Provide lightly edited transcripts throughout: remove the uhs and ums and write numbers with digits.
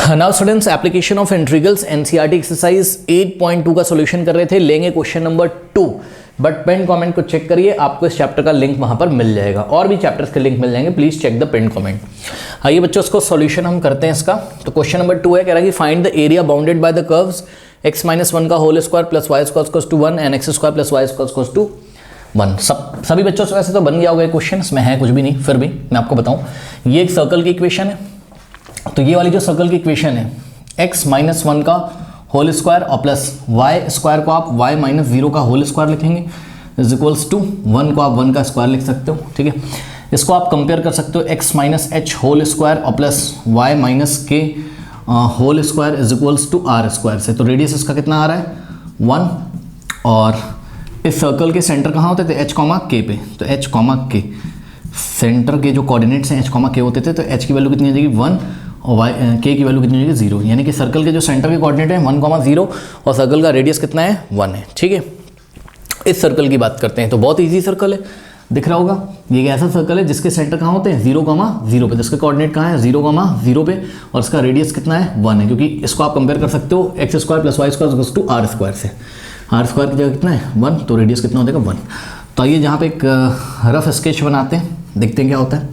Now students, application of integrals NCERT exercise 8.2 का solution कर रहे थे। लेंगे question number 2, but pin comment को चेक करिए, आपको इस चैप्टर का लिंक वहां पर मिल जाएगा, और भी चैप्टर्स के लिंक मिल जाएंगे, please check the pin comment. आइए बच्चों, इसको सॉल्यूशन हम करते हैं इसका। तो क्वेश्चन नंबर 2 है, कह रहा है कि find the area bounded by the curves x-1 का whole square plus y square equals to 1 and x square plus y square equals to 1। सभी बच्चों से वैसे तो बन गया होगा क्वेश्चन, इसमें है कुछ भी नहीं, फिर भी मैं आपको बताऊं। ये एक सर्कल की इक्वेशन है, तो ये वाली जो सर्कल की इक्वेशन है x-1 का होल स्क्वायर और प्लस y स्क्वायर को आप y-0 का होल स्क्वायर लिखेंगे इज इक्वल्स टू 1 को आप 1 का स्क्वायर लिख सकते हो, ठीक है। इसको आप कंपेयर कर सकते हो x-h होल स्क्वायर और plus y-k whole square is equals to r square से। तो रेडियस इसका कितना आ रहा है 1, और इस सर्कल के सेंटर कहाँ होते थे h, k पे, तो h, k सेंटर के जो कोऑर्डिनेट्स हैं h, k होते थे, तो h की वैल्यू कितनी आ जाएगी 1 और k की वैल्यू कितनी हो जाएगी 0, यानी कि सर्कल के जो सेंटर के कोऑर्डिनेट है 1, 0 और सर्कल का रेडियस कितना है 1 है, ठीक है। इस सर्कल की बात करते हैं, तो बहुत ईजी सर्कल है, दिख रहा होगा। ये एक ऐसा सर्कल है जिसके सेंटर कहाँ होते हैं 0, 0 पे, जिसके कोऑर्डिनेट कहाँ है 0, 0 पे, और इसका रेडियस कितना है 1 है, क्योंकि इसको आप कंपेयर कर सकते हो x square plus y square equals to r square से। r स्क्वायर की जगह कितना है 1, तो रेडियस कितना हो जाएगा 1। तो आइए जहाँ पे एक रफ स्केच बनाते हैं, देखते हैं क्या होता है।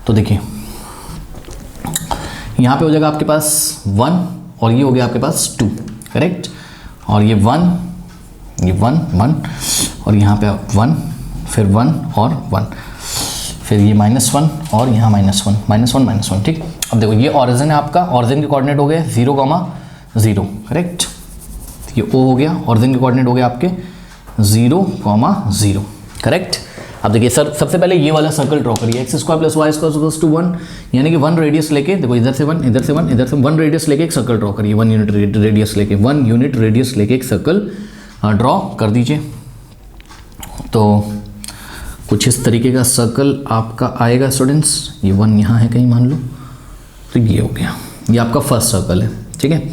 तो देखिए यहाँ पे हो जाएगा आपके पास 1 और ये हो गया आपके पास 2, करेक्ट। और ये 1, ये 1, 1 और यहाँ पे 1, फिर 1 और 1, फिर ये -1 और यहाँ -1, -1, ठीक। अब देखो ये ऑरिजिन है आपका, ऑरिजिन के कोऑर्डिनेट हो गए 0, 0, करेक्ट। ये O हो गया, ऑरिजिन के कोऑर्डिनेट हो गए आपके 0, 0, करेक्ट। अब देखिए सर, सबसे पहले ये वाला सर्कल ड्रॉ करिए, x square plus y square equals to 1, यानी कि 1 रेडियस लेके, देखो इधर से 1, इधर से 1, इधर से 1 रेडियस लेके एक सर्कल ड्रॉ करिए, 1 यूनिट रेडियस लेके, 1 यूनिट रेडियस लेके एक सर्कल ड्रॉ कर दीजिए। तो कुछ इस तरीके का सर्कल आपका आएगा स्टूडेंट्स। ये 1 यहाँ है कहीं मान लो, तो ये हो गया, ये आपका फर्स्ट सर्कल है, ठीक है।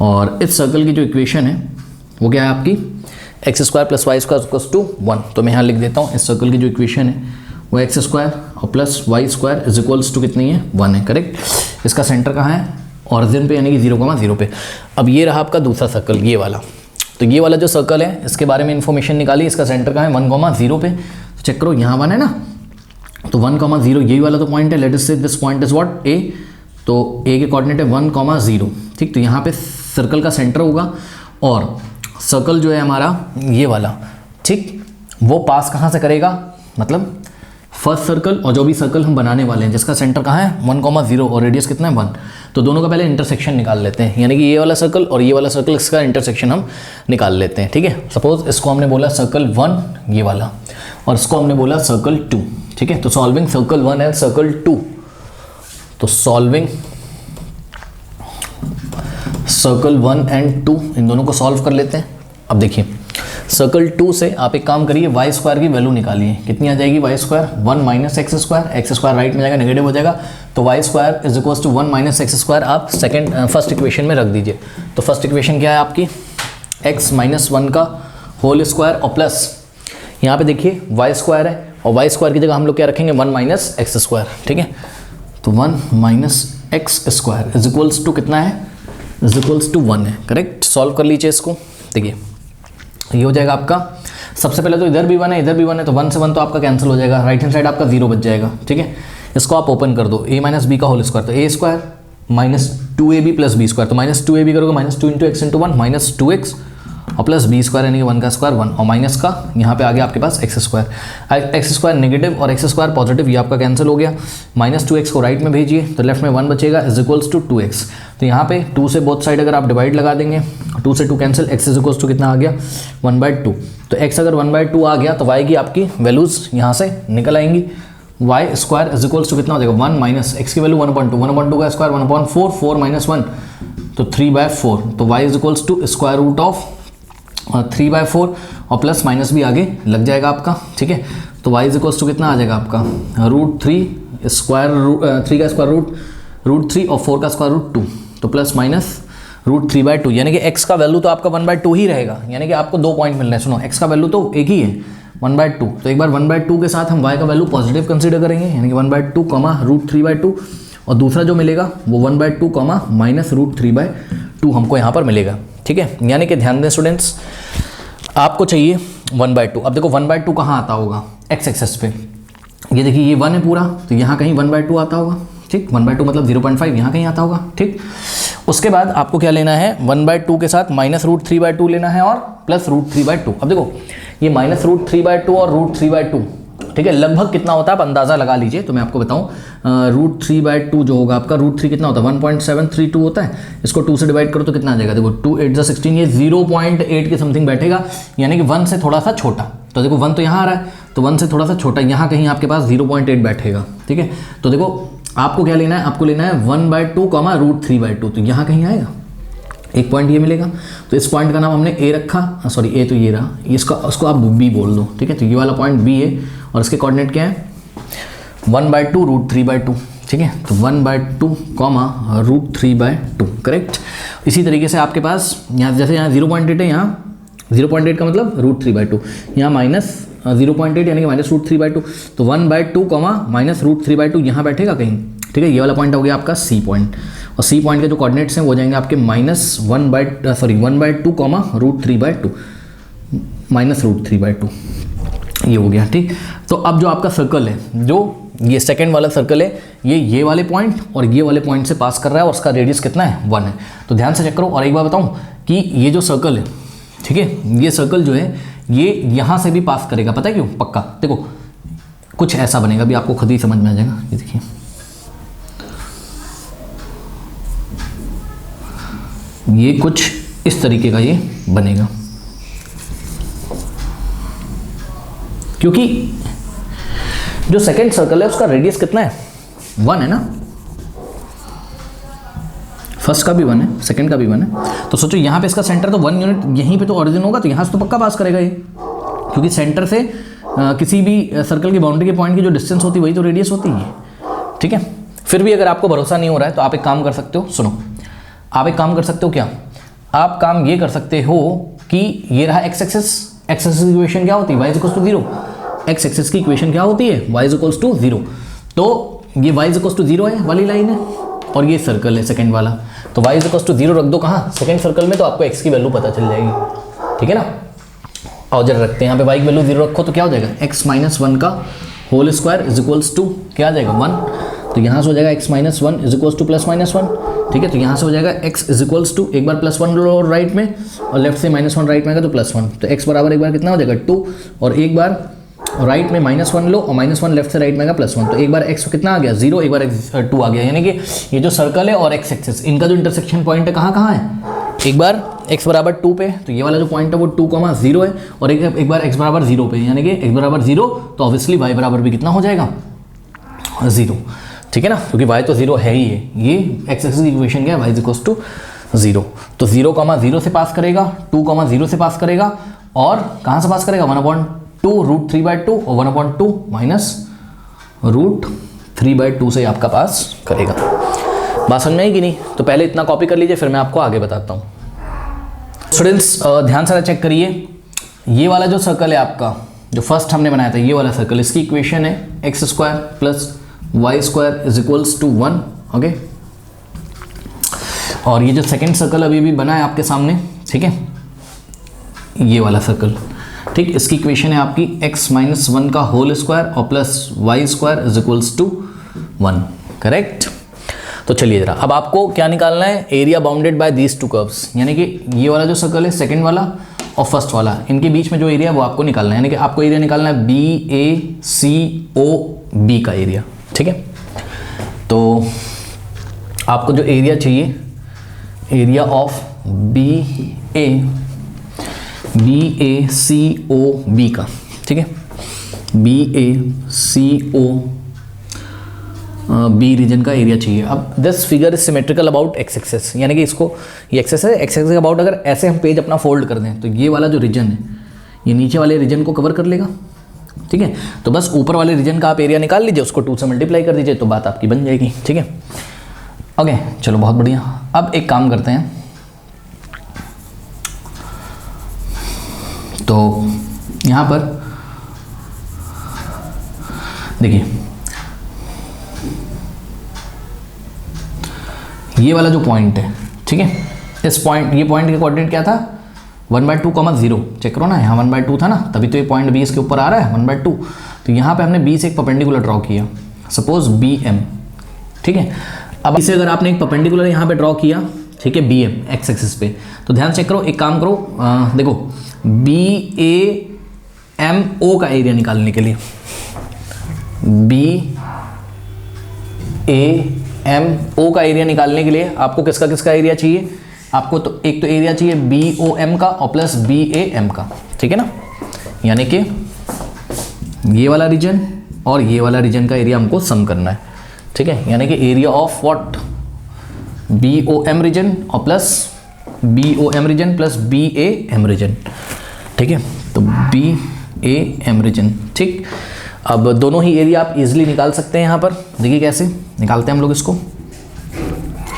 और इस सर्कल की जो इक्वेशन है वो क्या है आपकी x square plus y square equals to 1। तो मैं यहाँ लिख देता हूँ, इस सर्कल की जो इक्वेशन है वो x स्क्वायर और plus y square is equals to कितनी है 1 है, करेक्ट। इसका सेंटर कहाँ है ऑरिजिन पे, यानी कि 0, 0 पे। अब ये रहा आपका दूसरा सर्कल, ये वाला। तो ये वाला जो सर्कल है इसके बारे में इन्फॉर्मेशन निकाली, इसका सेंटर कहाँ है 1, 0 पे। तो चेक करो यहाँ 1 है ना, तो 1, 0 यही वाला तो पॉइंट है। लेट अस से this point is what a, तो a के कोऑर्डिनेट है 1, 0, ठीक। तो यहाँ पे सर्कल का सेंटर होगा, और सर्कल जो है हमारा ये वाला, ठीक, वो पास कहाँ से करेगा, मतलब फर्स्ट सर्कल और जो भी सर्कल हम बनाने वाले हैं जिसका सेंटर कहाँ है 1, 0 और रेडियस कितना है 1, तो दोनों का पहले इंटरसेक्शन निकाल लेते हैं, यानी कि ये वाला सर्कल और ये वाला सर्कल, इसका इंटरसेक्शन हम निकाल लेते हैं, ठीक है। सपोज इसको हमने बोला सर्कल 1 ये वाला, और इसको हमने बोला सर्कल 2, ठीक है। तो सॉल्विंग सर्कल 1 एंड सर्कल 2, तो सॉल्विंग सर्कल 1 एंड 2, इन दोनों को सॉल्व कर लेते हैं। अब देखिए सर्कल 2 से आप एक काम करिए, y स्क्वायर की वैल्यू निकालिए, कितनी आ जाएगी y square 1 minus x square, x square right में जाएगा नेगेटिव हो जाएगा, तो y square is equals to 1 minus x square आप फर्स्ट इक्वेशन में रख दीजिए। तो फर्स्ट इक्वेशन क्या है आपकी x-1 का होल स्क्वायर और प्लस यहाँ पे देखिए y स्क्वायर है, और y स्क्वायर की जगह हम लोग क्या रखेंगे 1 माइनस एक्स स्क्वायर, ठीक है। तो 1 minus x square is equals to कितना है, इज इक्वल्स टू 1 है, करेक्ट। सॉल्व कर लीजिए इसको, देखिए ये हो जाएगा आपका, सबसे पहले तो इधर भी 1 है, इधर भी 1 है, तो 1 से 1 तो आपका कैंसिल हो जाएगा, राइट हैंड साइड आपका 0 बच जाएगा, ठीक है। इसको आप ओपन कर दो, a माइनस बी का होल स्क्वायर, तो a square minus 2ab plus b square, तो माइनस 2ab करोगे -2 into x into 1 minus 2x और प्लस बी स्क्वायर, यानी कि 1 का स्क्वायर 1, और माइनस का यहाँ पे आ गया आपके पास x square, x square negative और एक्स स्क्वायर पॉजिटिव, ये आपका कैंसिल हो गया। -2x को राइट में भेजिए, तो लेफ्ट में 1 बचेगा इज इक्वल्स टू 2x। तो यहाँ पे 2 से बोथ साइड अगर आप डिवाइड लगा देंगे, 2 से 2 cancel, x is equals to कितना आ गया 1/2। तो x अगर 1/2 आ गया तो y की आपकी वैल्यूज़ यहाँ से निकल आएंगी, y square is equals to कितना हो जाएगा 1 माइनस x की वैल्यू 1/2, 1/2 का स्क्वायर 1/4, 4 माइनस 1 तो 3/4, तो y is equals to square root of 3/4 और प्लस माइनस भी आगे लग जाएगा आपका, ठीक है। तो y इज इक्वल्स टू कितना आ जाएगा आपका √3 स्क्वायर, 3 का स्क्वायर √3 और 4 का स्क्वायर √2, तो प्लस माइनस √3/2, यानी कि x का वैल्यू तो आपका 1/2 ही रहेगा, यानी कि आपको 2 पॉइंट मिल रहे हैं। सुनो, x का वैल्यू तो एक ही है 1/2, तो एक बार 1/2 के साथ हम y का वैल्यू पॉजिटिव कंसीडर करेंगे, यानी कि 1/2 √3/2 और दूसरा जो मिलेगा वो 1/2 कॉमा -√3/2 हमको यहाँ पर मिलेगा। ठीक है, यानी कि ध्यान दें स्टूडेंट्स, आपको चाहिए 1/2। अब देखो 1/2 कहाँ आता होगा, एक्स एक्सेस पे। ये देखिए ये 1 है पूरा, तो यहाँ कहीं 1/2 आता होगा। ठीक, 1/2 मतलब 0.5 यहाँ कहीं आता होगा। ठीक, उसके बाद आपको क्या लेना है, 1/2 के साथ -√3/2 लेना है और +√3/2। अब देखो ये -√3/2 और √3/2, ठीक है, लगभग कितना होता है आप अंदाज़ा लगा लीजिए। तो मैं आपको बताऊं, √3/2 जो होगा आपका, √3 कितना होता है, 1.732 होता है। इसको 2 से डिवाइड करो तो कितना आ जाएगा, देखो 2 8 16, ये 0.8 के समथिंग बैठेगा, यानी कि 1 से थोड़ा सा छोटा। तो देखो 1 तो यहाँ आ रहा है, तो 1 से थोड़ा सा छोटा यहाँ कहीं आपके पास 0.8 बैठेगा। ठीक है, तो देखो आपको क्या लेना है, आपको लेना है 1/2 कॉमा √3/2, तो यहाँ कहीं आएगा, एक पॉइंट ये मिलेगा। तो इस पॉइंट का नाम हमने ए रखा, सॉरी ए तो ये रहा, इसको आप बी बोल दो। ठीक है, तो ये वाला पॉइंट बी है और इसके कोऑर्डिनेट क्या है, 1/2 √3/2। ठीक है, तो 1/2 कॉमा √3/2, करेक्ट। इसी तरीके से आपके पास यहाँ जैसे यहाँ 0.8 है, यहाँ 0.8 का मतलब √3/2, यहाँ -0.8 यानी कि -√3/2, तो 1/2 कॉमा -√3/2 यहाँ बैठेगा कहीं। ठीक है, ये वाला पॉइंट हो गया आपका सी पॉइंट, और सी पॉइंट के जो कोऑर्डिनेट्स हैं वो जाएंगे आपके -1/2 कॉमा √3/2, -√3/2, ये हो गया। ठीक, तो अब जो आपका सर्कल है, जो ये सेकंड वाला सर्कल है, ये वाले पॉइंट और ये वाले पॉइंट से पास कर रहा है, और उसका रेडियस कितना है, 1 है। तो ध्यान से चेक करो। और एक बार बताऊं कि ये जो सर्कल है, ठीक है, ये सर्कल जो है ये यहाँ से भी पास करेगा, पता है क्यों, पक्का। देखो कुछ ऐसा बनेगा, अभी आपको खुद ही समझ में आ जाएगा। ये देखिए ये कुछ इस तरीके का ये बनेगा, क्योंकि जो सेकंड सर्कल है उसका रेडियस कितना है, 1 है ना। फर्स्ट का भी 1 है, सेकंड का भी 1 है। तो सोचो यहाँ पे इसका सेंटर तो 1 यूनिट यहीं पे तो ओरिजिन होगा, तो यहाँ से तो पक्का पास करेगा ये, क्योंकि सेंटर से किसी भी सर्कल की बाउंड्री के पॉइंट की जो डिस्टेंस होती है वही तो रेडियस होती है। ठीक है, फिर भी अगर आपको भरोसा नहीं हो रहा है तो आप एक काम कर सकते हो, सुनो, आप एक काम कर सकते हो, क्या आप काम ये कर सकते हो कि ये रहा एक्स एक्सिस, एक्स एक्सिस की इक्वेशन क्या होती है, y equals to 0। X axis की इक्वेशन क्या होती है, y इक्वल्स टू 0। तो ये y इक्वल्स टू 0 है वाली लाइन है, और ये सर्कल है सेकंड वाला, तो y इक्वल्स टू 0 रख दो कहाँ, सेकंड सर्कल में, तो आपको x की वैल्यू पता चल जाएगी। ठीक है ना, और जरा रखते हैं यहाँ पे y की वैल्यू 0 रखो तो क्या हो जाएगा, x-1 का whole square is equals to क्या आ जाएगा, 1। तो यहाँ से हो जाएगा x-1 इज इक्वल्स टू +-1। ठीक है, तो यहाँ से हो जाएगा x इज इक्वल्स टू, एक बार +1 लो राइट में, और लेफ्ट से -1 राइट में आएगा तो +1, तो x बराबर एक बार कितना हो जाएगा 2, और एक बार राइट में -1 लो और -1 लेफ्ट से राइट में आएगा +1, तो एक बार x कितना आ गया 0, एक बार 2 आ गया। यानी कि ये जो सर्कल है और एक्स एक्सिस, इनका जो इंटरसेक्शन पॉइंट है कहाँ है, एक बार x बराबर 2 पे, तो ये वाला जो पॉइंट है वो 2,0 है, और एक बार x बराबर 0 पे, यानी कि x बराबर 0, तो ऑब्वियसली y बराबर भी कितना हो जाएगा, 0। ठीक है ना, क्योंकि y तो 0 है ही है, ये एक्स एक्सिस की इक्वेशन क्या है, y इक्वल्स टू 0। तो 0,0 से पास करेगा, 2,0 से पास करेगा, और कहाँ से पास करेगा, 1/2 √3/2 और 1/2 -√3/2 से आपका पास करेगा। बात समझ में आई कि नहीं, तो पहले इतना कॉपी कर लीजिए, फिर मैं आपको आगे बताता हूँ। स्टूडेंट्स ध्यान से चेक करिए, ये वाला जो सर्कल है आपका, जो फर्स्ट हमने बनाया था, ये वाला सर्कल, इसकी इक्वेशन है x² + y² is equals to 1। Okay, और ये जो सेकंड सर्कल अभी भी बना है आपके सामने, ठीक है, ये वाला सर्कल, ठीक, इसकी इक्वेशन है आपकी x-1 का होल स्क्वायर और +y² is equals to 1, correct. तो चलिए जरा, अब आपको क्या निकालना है, area bounded bye these two curves, यानी कि ये वाला जो सर्कल है सेकंड वाला और फर्स्ट वाला, इनके बीच में जो एरिया है वो आपको निकालना है, यानी कि आपको एरिया निकालना है BACOB का एरिया। ठीक है, तो आपको जो एरिया चाहिए, एरिया ऑफ BACOB का, ठीक है, BACOB रीजन का एरिया चाहिए। अब this figure is symmetrical about x axis, यानी कि इसको, ये एक्सेस है, एक्स एक्सेस अबाउट अगर ऐसे हम पेज अपना फोल्ड कर दें तो ये वाला जो रीजन है ये नीचे वाले रीजन को कवर कर लेगा। ठीक है, तो बस ऊपर वाले रीजन का आप एरिया निकाल लीजिए, उसको 2 से मल्टीप्लाई कर दीजिए, तो बात आपकी बन जाएगी। ठीक है, ओके, चलो बहुत बढ़िया। अब एक काम करते हैं, तो यहाँ पर देखिए ये वाला जो पॉइंट है, ठीक है, इस पॉइंट, ये पॉइंट का कोऑर्डिनेट क्या था 1/2, 0, चेक करो ना, यहाँ 1/2 था ना, तभी तो ये पॉइंट बी इसके ऊपर आ रहा है 1/2। तो यहाँ पे हमने बी से एक परपेंडिकुलर ड्रॉ किया, सपोज बी एम, ठीक है। अब इसे अगर आपने एक परपेंडिकुलर यहाँ पे ड्रॉ किया, ठीक है, बी एम एक्स एक्सिस पे, तो ध्यान चेक करो, एक काम करो, देखो बी ए एम ओ का एरिया निकालने के लिए, बी ए एम ओ का एरिया निकालने के लिए आपको किसका किसका एरिया चाहिए, आपको तो एक तो एरिया चाहिए बी ओ एम का और प्लस बी ए एम का, ठीक है ना, यानी कि ये वाला रीजन और ये वाला रीजन का एरिया हमको सम करना है, ठीक है, यानी कि area of what B O M region और plus B O M region plus B A M region, ठीक है, तो बी ए एम रीजन, ठीक। अब दोनों ही एरिया आप इजीली निकाल सकते हैं। यहाँ पर देखिए कैसे निकालते हैं हम लोग इसको।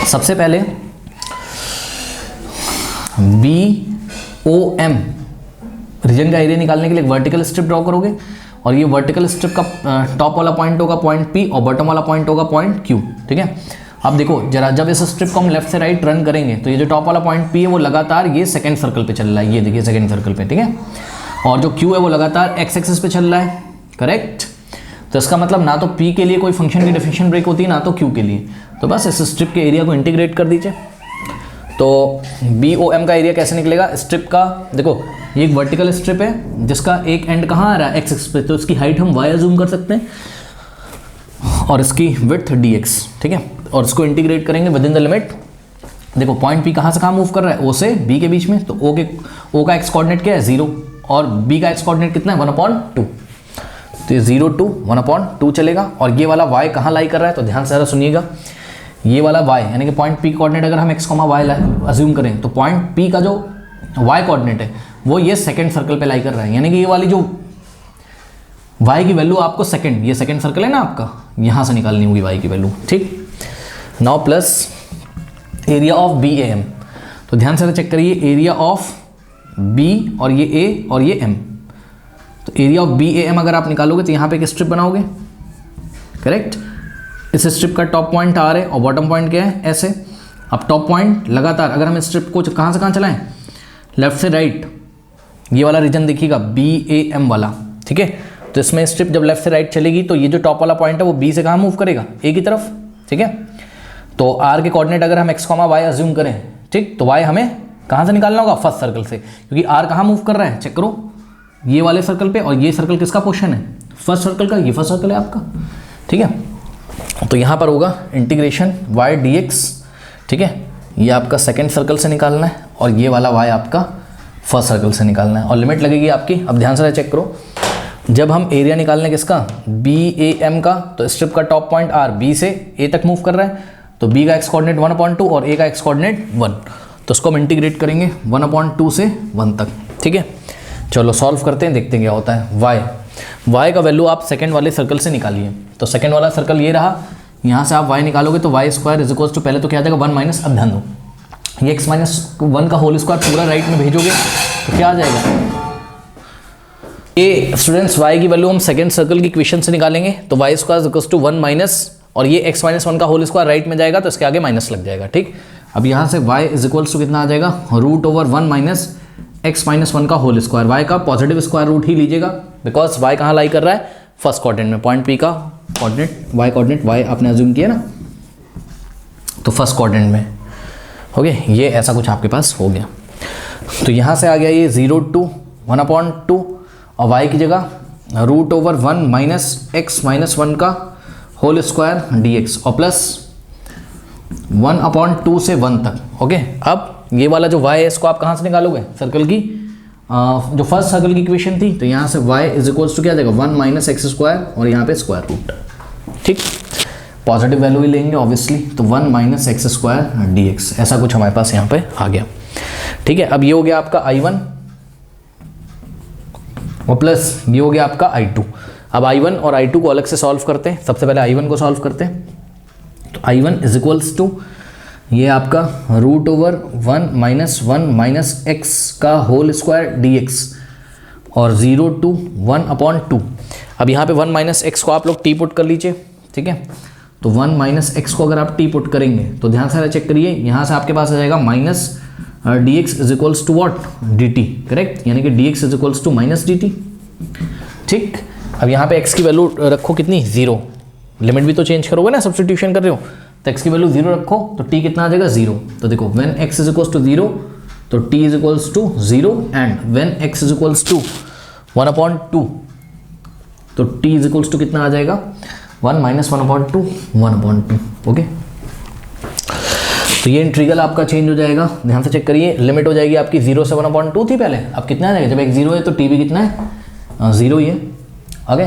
सबसे पहले बी ओ एम रीजन का एरिया निकालने के लिए वर्टिकल स्ट्रिप ड्रॉ करोगे, और ये वर्टिकल स्ट्रिप का टॉप वाला पॉइंट होगा पॉइंट पी और बॉटम वाला पॉइंट होगा पॉइंट क्यू, ठीक है। अब देखो जरा, जब इस स्ट्रिप को हम लेफ्ट से राइट रन करेंगे तो ये जो टॉप वाला पॉइंट पी है वो लगातार ये सेकंड सर्कल पे चल रहा है, ये देखिए सेकंड सर्कल पे, ठीक है, और जो क्यू है वो लगातार एक्स एक्सिस पे चल रहा है, करेक्ट। तो इसका मतलब ना तो पी के लिए कोई फंक्शन की डेफिनेशन ब्रेक होती है, ना तो क्यू के लिए। तो बस इस स्ट्रिप के एरिया को इंटीग्रेट कर दीजिए। तो बी ओ एम का एरिया कैसे निकलेगा, स्ट्रिप का, देखो ये एक वर्टिकल स्ट्रिप है जिसका एक एंड कहाँ आ रहा है एक्स एक्सिस पे, तो इसकी हाइट हम वाई अज्यूम कर सकते हैं और इसकी विड्थ डी एक्स, ठीक है, और इसको इंटीग्रेट करेंगे विद इन द लिमिट। देखो पॉइंट पी कहाँ से कहाँ मूव कर रहा है, ओ से बी के बीच में, तो ओ का एक्स कोऑर्डिनेट क्या है 0 और बी का एक्स कोऑर्डिनेट कितना है 1/2, तो ये 0 to 1/2 चलेगा। और ये वाला y कहाँ लाई कर रहा है, तो ध्यान से ज़रा सुनिएगा, ये वाला y यानी कि पॉइंट p कोऑर्डिनेट अगर हम x, y अज्यूम करें तो पॉइंट p का जो y कोऑर्डिनेट है वो ये सेकंड सर्कल पे लाई कर रहा है, यानी कि ये वाली जो y की वैल्यू आपको सेकंड, ये सेकंड सर्कल है ना आपका, यहाँ से निकालनी होगी y की वैल्यू, ठीक। Now plus area of B A M, तो ध्यान से चेक करिए, एरिया ऑफ b और ये a और ये m, तो area of B A M अगर आप निकालोगे तो यहाँ पे एक स्ट्रिप बनाओगे, करेक्ट। इस स्ट्रिप का टॉप पॉइंट आर है और बॉटम पॉइंट क्या है ऐसे। अब टॉप पॉइंट लगातार अगर हम स्ट्रिप को कहाँ से कहाँ चलाएं, लेफ्ट से राइट, ये वाला रीजन देखिएगा बी ए एम वाला, ठीक है। तो इसमें स्ट्रिप जब लेफ्ट से राइट चलेगी तो ये जो टॉप वाला पॉइंट है वो बी से कहाँ मूव करेगा, ए की तरफ, ठीक है। तो आर के कोऑर्डिनेट अगर हम एक्स, वाई अज्यूम करें, ठीक, तो वाई हमें कहाँ से निकालना होगा, फर्स्ट सर्कल से, क्योंकि आर कहाँ मूव कर रहा है, चेक करो, ये वाले सर्कल पे, और ये सर्कल किसका पोर्शन है, फर्स्ट सर्कल का, ये फर्स्ट सर्कल है आपका, ठीक है। तो यहाँ पर होगा इंटीग्रेशन y dx, ठीक है, ये आपका सेकंड सर्कल से निकालना है और ये वाला y आपका फर्स्ट सर्कल से निकालना है, और लिमिट लगेगी आपकी। अब ध्यान से चेक करो, जब हम एरिया निकालने किसका, बी ए एम का, तो स्ट्रिप का टॉप पॉइंट r बी से a तक मूव कर रहा है, तो b का एक्स कोऑर्डिनेट 1/2 और a का एक्स कोऑर्डिनेट 1, तो उसको हम इंटीग्रेट करेंगे 1/2 से 1 तक, ठीक है। चलो सॉल्व करते हैं, देखते हैं क्या होता है। y का वैल्यू आप सेकंड वाले सर्कल से निकालिए, तो सेकंड वाला सर्कल ये रहा, यहाँ से आप y निकालोगे तो y square is equals to, पहले तो क्या आ जाएगा 1 माइनस, अब ध्यान दो ये x - 1 का होल स्क्वायर पूरा राइट में भेजोगे तो क्या आ जाएगा, ये स्टूडेंट्स y की वैल्यू हम सेकंड सर्कल की इक्वेशन से निकालेंगे, तो y square is equals to 1 minus, और ये x - 1 का होल स्क्वायर राइट में जाएगा तो इसके आगे माइनस लग जाएगा, ठीक। अब यहाँ से y इज इक्वल्स टू कितना आ जाएगा, √1 माइनस x - 1 का होल स्क्वायर, y का पॉजिटिव स्क्वायर रूट ही लीजिएगा, बिकॉज y कहाँ लाई कर रहा है, फर्स्ट क्वाड्रेंट में, पॉइंट p का कोऑर्डिनेट y आपने अज्यूम किया ना, तो फर्स्ट क्वाड्रेंट में हो गया, ये ऐसा कुछ आपके पास हो गया। तो यहाँ से आ गया ये 0 to 1/2 और y की जगह √1 माइनस x - 1 का होल स्क्वायर dx और प्लस 1/2 से 1 तक, ओके। अब ये वाला जो y है इसको आप कहाँ से निकालोगे, सर्कल की जो फर्स्ट सर्कल की इक्वेशन थी, तो यहाँ से y इज इक्वल्स टू क्या देगा 1 माइनस एक्स स्क्वायर और यहाँ पे स्क्वायर रूट, ठीक, पॉजिटिव वैल्यू ही लेंगे ऑब्वियसली, तो 1 minus x square d x, ऐसा कुछ हमारे पास यहाँ पे आ गया, ठीक है। अब ये हो गया आपका I1 और प्लस ये हो गया आपका I2। अब I1 और I2 को अलग से सॉल्व करते हैं, सबसे पहले I1 को सॉल्व करते हैं, तो I1 इज इक्वल्स टू ये आपका √1 माइनस 1 माइनस एक्स का होल स्क्वायर dx और 0 to 1/2। अब यहाँ पे 1 माइनस एक्स को आप लोग टी पुट कर लीजिए, ठीक है, तो 1 माइनस एक्स को अगर आप टी पुट करेंगे तो ध्यान से चेक करिए, यहाँ से आपके पास आ जाएगा minus d x is equals to what d t, correct, यानी कि d x is equals to minus d t. ठीक, अब यहाँ पे x की वैल्यू रखो कितनी, 0, लिमिट भी तो चेंज करोगे ना, सब्स्टिट्यूशन कर रहे हो, तो x की वैल्यू 0 रखो तो t कितना आ जाएगा 0। तो देखो when x is equals to 0 तो t is equals to 0 and when x is equals to 1/2 तो t इज इक्वल्स टू कितना आ जाएगा 1 माइनस 1/2 1/2। ओके, तो ये इंटीग्रल आपका चेंज हो जाएगा, ध्यान से चेक करिए, लिमिट हो जाएगी आपकी 0 से 1/2 थी पहले, अब कितना आ जाएगा, जब x 0 है तो t भी कितना है 0 ही है। ओके,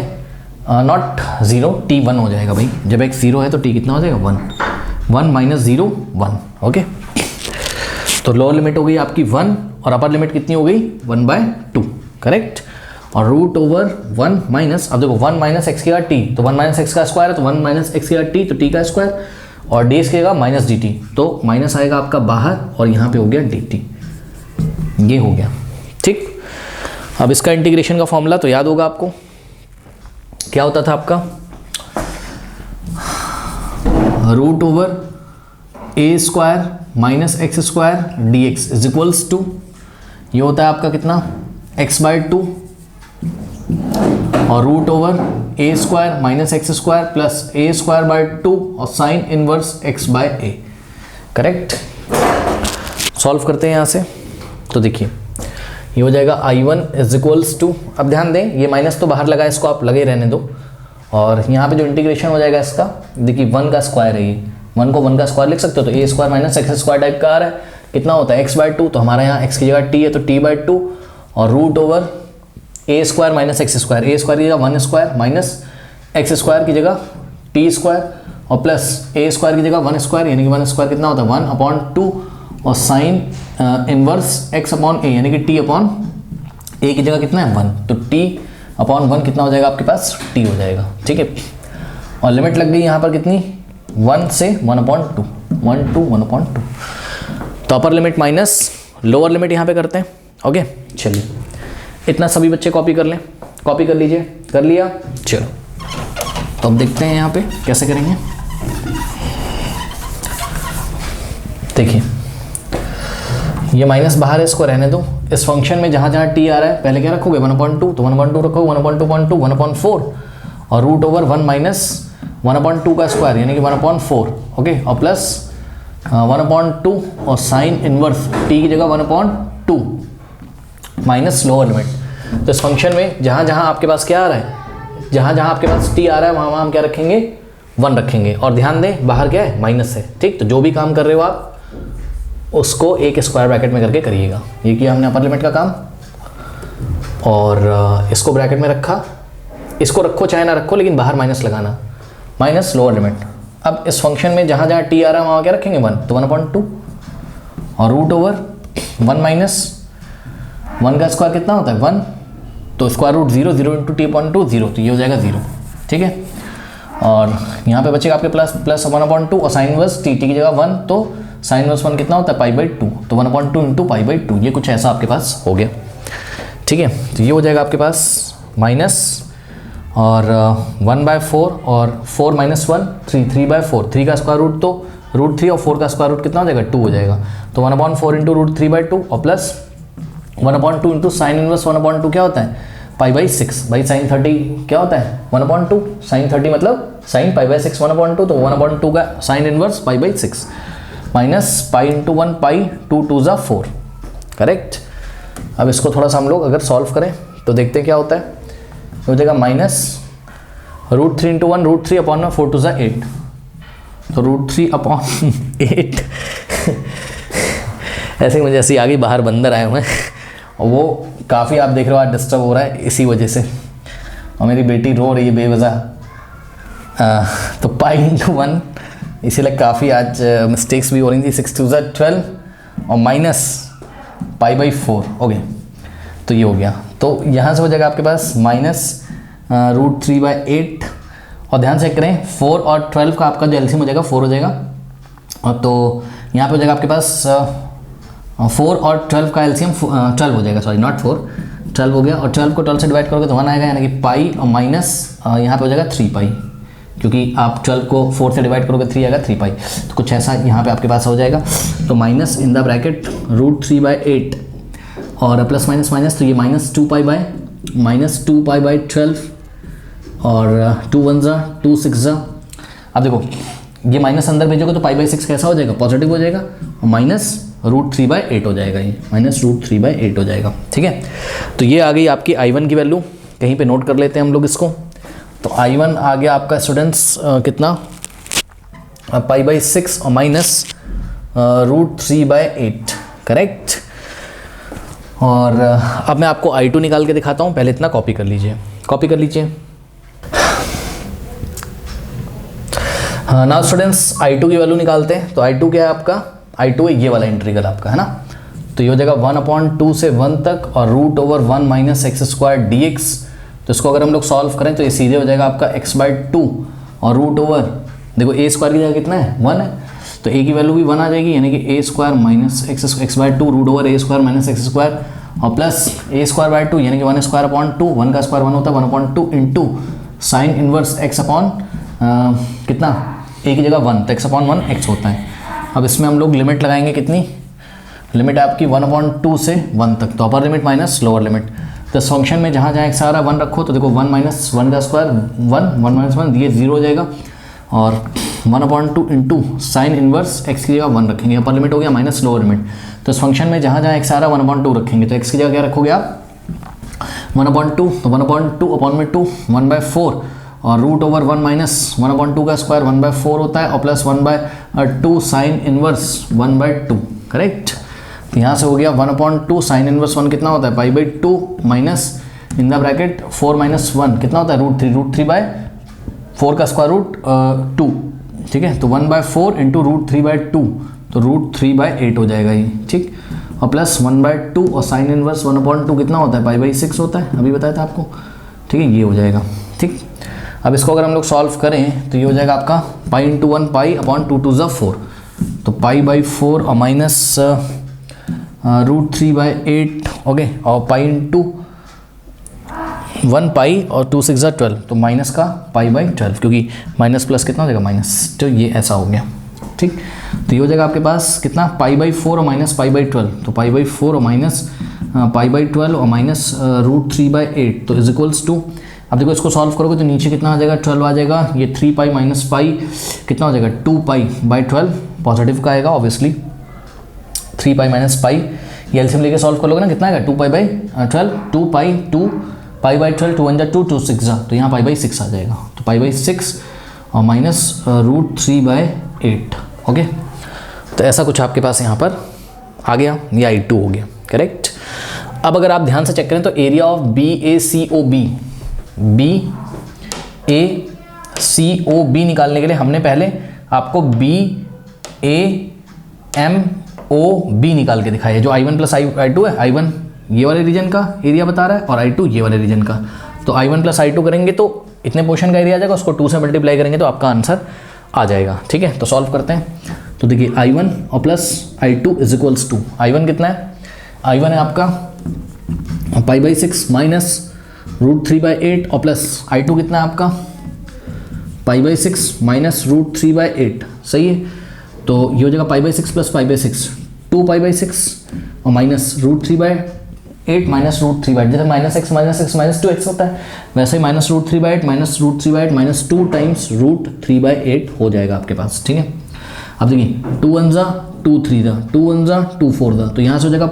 नॉट 0, t 1 हो जाएगा भाई, जब x 0 है तो t कितना हो जाएगा 1, 1 माइनस 0 1। ओके, तो लोअर लिमिट हो गई आपकी 1 और अपर लिमिट कितनी हो गई 1/2, करेक्ट, और रूट ओवर 1 माइनस, अब देखो 1 माइनस एक्स की टी, तो 1 माइनस एक्स का स्क्वायर है तो 1 माइनस एक्स की टी, तो टी का स्क्वायर, और डी इसकेगा माइनस डी टी, तो माइनस आएगा आपका बाहर और यहाँ पे हो गया डी टी, ये हो गया। ठीक, अब इसका इंटीग्रेशन का फॉर्मूला तो याद होगा आपको, क्या होता था आपका, root over a square minus x square d x is equals to, ये होता है आपका कितना x/2 और root over a square minus x square plus a square by 2 और sine inverse x/a, correct. Solve करते हैं यहाँ से, तो देखिए ये हो जाएगा I1 इज इक्वल्स टू, अब ध्यान दें ये माइनस तो बाहर लगा है, इसको आप लगे रहने दो, और यहाँ पे जो इंटीग्रेशन हो जाएगा इसका, देखिए 1 का स्क्वायर है ये, 1 को 1 का स्क्वायर लिख सकते हो, तो A square minus x square type का आ रहा है, कितना होता है x/2, तो हमारे यहाँ x की जगह t है तो t/2 और root over a square minus x square, A square की जगह 1 स्क्वायर माइनस एक्स स्क्वायर की जगह टी स्क्वायर और प्लस ए स्क्वायर की जगह 1 स्क्वायर, यानी कि 1 स्क्वायर कितना होता है 1/2 और साइन इनवर्स x अपॉन ए, यानी कि t अपॉन ए की जगह कितना है 1, तो t अपॉन 1 कितना हो जाएगा आपके पास t हो जाएगा। ठीक है, और लिमिट लग गई यहाँ पर कितनी 1 से 1/2, 1 to 1/2, तो upper limit minus lower limit यहाँ पे करते हैं। ओके, चलिए इतना सभी बच्चे कॉपी कर लें, कॉपी कर लीजिए, कर लिया, चलो तो अब देखते हैं यहाँ पे कैसे करेंगे। देखिए ये माइनस बाहर है, इसको रहने दो, इस फंक्शन में जहाँ जहाँ टी आ रहा है पहले क्या रखोगे 1/2, तो 1/2 रखोगे 1/2 1/4 और रूट ओवर 1 माइनस 1/2 का स्क्वायर यानी कि 1/4। ओके, और प्लस 1/2 और साइन इनवर्स टी की जगह 1/2 माइनस लोअर लिमिट। तो इस फंक्शन में जहाँ जहाँ आपके पास क्या आ रहा है, जहाँ जहाँ आपके पास टी आ रहा है वहाँ वहाँ हम क्या रखेंगे 1 रखेंगे, और ध्यान दें बाहर क्या है माइनस है। ठीक, तो जो भी काम कर रहे हो आप उसको एक स्क्वायर ब्रैकेट में करके करिएगा। ये किया हमने अपर लिमिट का काम, और इसको ब्रैकेट में रखा, इसको रखो चाहे ना रखो लेकिन बाहर माइनस लगाना, माइनस लोअर लिमिट। अब इस फंक्शन में जहाँ जहाँ टी आ रहा है वहाँ क्या रखेंगे 1, तो 1/2 और रूट ओवर 1 माइनस 1 का स्क्वायर कितना होता है 1, तो स्क्वायर रूट 0, 0 इंटू t/2 0, तो ये हो जाएगा 0। ठीक है, और यहाँ पे बचेगा आपके प्लस 1/2 और साइन इनवर्स टी की जगह 1, तो साइन इनवर्स 1 कितना होता है π/2, तो 1/2 इंटू π/2, ये कुछ ऐसा आपके पास हो गया। ठीक है, तो ये हो जाएगा आपके पास माइनस और 1/4 और 4 माइनस 1 3/4, 3 का स्क्वायर रूट तो रूट 3 और 4 का स्क्वायर रूट कितना हो जाएगा 2 हो जाएगा, तो 1/4 इंटू रूट 3/2 और प्लस 1/2 इंटू साइन इनवर्स 1/2 क्या होता है π/6 बाई साइन 30 क्या होता है 1/2, साइन 30 मतलब साइन π/6 1/2, तो 1/2 का sine inverse π/6 minus pi into 1 pi 2 2 ज़ा 4, करेक्ट। अब इसको थोड़ा सा हम लोग अगर सॉल्व करें तो देखते हैं क्या होता है, हो जाएगा minus root 3 into 1 root 3 upon में 4 2 ज़ा 8, तो रूट 3 अपॉन 8 ऐसे ही मुझे ऐसे आगे बाहर बंदर आए हुए हैं और वो काफ़ी आप देख रहे हो आज डिस्टर्ब हो रहा है इसी वजह से, और मेरी बेटी रो रही है बेवजह, तो पाई इंटू 1 इसीलिए काफ़ी आज मिस्टेक्स भी हो रही थी। 6 2 ज़ा 12 और माइनस π/4। ओके, तो ये हो गया, तो यहाँ से हो जाएगा आपके पास माइनस रूट 3/8, और ध्यान से करें 4 और 12 का आपका जो एलसीएम हो जाएगा 4 हो जाएगा, और तो यहाँ पे हो जाएगा आपके पास 4 और 12 का एलसीएम 12 हो जाएगा, सॉरी नॉट 4 12 हो गया, और 12 को 12 से डिवाइड करोगे तो 1 आएगा, यानी कि पाई और माइनस यहाँ पे हो जाएगा 3 पाई, क्योंकि आप 12 को 4 से डिवाइड करोगे 3 आएगा 3 पाई, तो कुछ ऐसा यहाँ पे आपके पास हो जाएगा। तो माइनस इन द ब्रैकेट √3/8 और प्लस माइनस माइनस, तो ये -2 पाई बाय 12 और 2 1 जा 2 6 जा। अब देखो ये माइनस अंदर भेजोगे तो π/6 कैसा हो जाएगा, पॉजिटिव हो जाएगा, और -√3/8 हो जाएगा, ये -√3/8 हो जाएगा। ठीक है, तो ये आ गई आपकी I1 की वैल्यू, कहीं पे नोट कर लेते हैं हम लोग इसको। तो I1 आ गया आपका स्टूडेंट्स कितना, π/6 और -√3/8, करेक्ट। और अब मैं आपको I2 निकाल के दिखाता हूँ, पहले इतना कॉपी कर लीजिए, हाँ। नाउ स्टूडेंट्स I2 की वैल्यू निकालते हैं। तो I2 क्या है आपका, I2 है ये वाला इंटीग्रल आपका, है ना। तो ये हो जाएगा 1/2 से 1 तक और √1 - x² dx। तो इसको अगर हम लोग सॉल्व करें तो ये सीधे हो जाएगा आपका x/2 और √, देखो a² की जगह कितना है 1 है, तो a की वैल्यू भी 1 आ जाएगी, यानी कि a² - x/2 √a² - x² और प्लस a²/2 यानी कि 1²/2, 1 का स्क्वायर 1 होता है, 1/2 into sine inverse x upon कितना, a की जगह 1, तो x/1 x होता है। अब इसमें हम लोग लिमिट लगाएंगे, कितनी लिमिट है आपकी 1/2 से 1 तक, तो upper limit minus lower limit. तो इस फंक्शन में जहाँ x आ रहा है 1 रखो, तो देखो 1 - 1 का स्क्वायर 1 - 1 ये 0 हो जाएगा, और 1/2 इंटू साइन इनवर्स x की जगह 1 रखेंगे, अपर लिमिट हो गया माइनस लोअर लिमिट। तो इस फंक्शन में जहाँ x आ रहा है 1/2 रखेंगे, तो x की जगह क्या रखोगे आप 1/2, तो 1/2 अपॉन में 2 1/4 और √1 - 1/2 का स्क्वायर 1/4 होता है, और प्लस 1/2 साइन इनवर्स 1/2, करेक्ट। तो यहाँ से हो गया 1/2 साइन इनवर्स 1 कितना होता है π/2 माइनस इन द ब्रैकेट 4 - 1 कितना होता है √3/4 का स्क्वायर रूट 2, ठीक है। तो 1/4 इंटू √3/2, तो √3/8 हो जाएगा ये, ठीक। और प्लस 1/2 और साइन इनवर्स 1/2 कितना होता है π/6 होता है, अभी बताया था आपको, ठीक है, ये हो जाएगा, ठीक। अब इसको अगर हम लोग सॉल्व करें तो ये हो जाएगा आपका पाई इंटू 1 पाई अपॉन 2 2 = 4, तो π/4 और माइनस √3/8 ओके, और पाई इंटू 1 पाई और 2 6 = 12, तो माइनस का π/12, क्योंकि माइनस प्लस कितना हो जाएगा माइनस, तो ये ऐसा हो गया, ठीक। तो ये हो जाएगा आपके पास कितना π/4 और माइनस π/12, तो π/4 और माइनस π/12 और माइनस √3/8, तो इज इक्वल्स टू, अब देखो इसको सॉल्व करोगे तो नीचे कितना आ जाएगा 12 आ जाएगा, ये 3 पाई माइनस पाई कितना हो जाएगा 2 पाई / 12, पॉजिटिव का आएगा ऑब्वियसली, 3 पाई माइनस पाई, ये एलसीएम लेके सॉल्व कर लोगे ना, कितना आएगा 2 पाई / 12, 2 पाई / 12, 2 1 जा 2 2 6 जा, तो यहाँ π/6 आ जाएगा, तो π/6 और माइनस √3/8, ओके। तो ऐसा कुछ आपके पास यहाँ पर आ गया, ये I2 हो गया, करेक्ट। अब अगर आप ध्यान से चेक करें तो एरिया ऑफ BACOB निकालने के लिए हमने पहले आपको BAMOB निकाल के दिखाया है, जो I1 + I2 है, I1 ये वाले रीजन का एरिया बता रहा है और I2 ये वाले रीजन का, तो I1 + I2 करेंगे तो इतने पोर्शन का एरिया आ जाएगा, उसको 2 से मल्टीप्लाई करेंगे तो आपका आंसर आ जाएगा, ठीक है। तो सॉल्व करते हैं, तो देखिए I1 और plus I2 is equals to, I1 कितना है, I1 है आपका π/6 माइनस √3/8 और प्लस I2 कितना है आपका π/6 माइनस √3/8, सही है। तो ये हो जाएगा π/6 प्लस π/6 2 π/6 और माइनस √3/8 माइनस √3/8, जैसे -x - 2x होता है वैसे ही माइनस √3/8 माइनस √3/8 माइनस 2 टाइम्स √3/8 हो जाएगा आपके पास, ठीक है। अब देखिए 2 1 जा 2 3 जा 2 1 जा 2 4 जा, तो यहाँ से हो जाएगा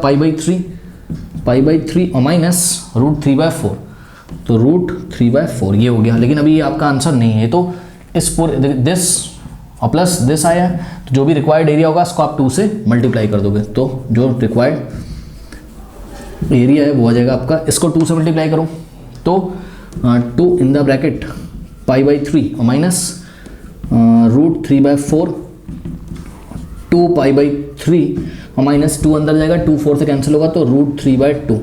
π/3 और माइनस √3/4, तो √3/4 ये हो गया। लेकिन अभी ये आपका आंसर नहीं है, तो इस पूरे दिस और प्लस दिस आया है, तो जो भी रिक्वायर्ड एरिया होगा उसको आप 2 से मल्टीप्लाई कर दोगे, तो जो रिक्वायर्ड एरिया है वो आ जाएगा आपका, इसको 2 से मल्टीप्लाई करो तो 2 इन द ब्रैकेट π/3 और माइनस √3/4 2 π/3 और माइनस 2 अंदर जाएगा, 2 4 से कैंसिल होगा, तो √3/2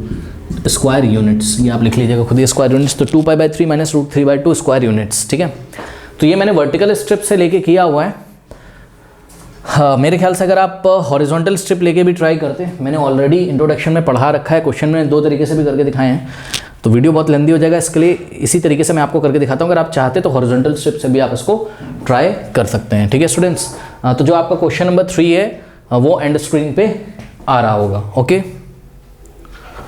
स्क्वायर यूनिट्स, ये आप लिख लीजिएगा खुद ही स्क्वायर यूनिट्स, तो 2 π/3 माइनस √3/2 स्क्वायर यूनिट्स, ठीक है। तो ये मैंने वर्टिकल स्ट्रिप से लेके किया हुआ है। हाँ, मेरे ख्याल से अगर आप हॉरिजॉन्टल स्ट्रिप लेके भी ट्राई करते, मैंने ऑलरेडी इंट्रोडक्शन में पढ़ा रखा है, क्वेश्चन में 2 तरीके से भी करके दिखाए हैं, तो वीडियो बहुत लेंदी हो जाएगा, इसके लिए इसी तरीके से मैं आपको करके दिखाता हूँ। अगर आप चाहते तो हॉरिजॉन्टल स्टेप से भी आप इसको ट्राई कर सकते हैं। ठीक है स्टूडेंट्स, तो जो आपका क्वेश्चन नंबर 3 है वो एंड स्क्रीन पे आ रहा होगा। ओके।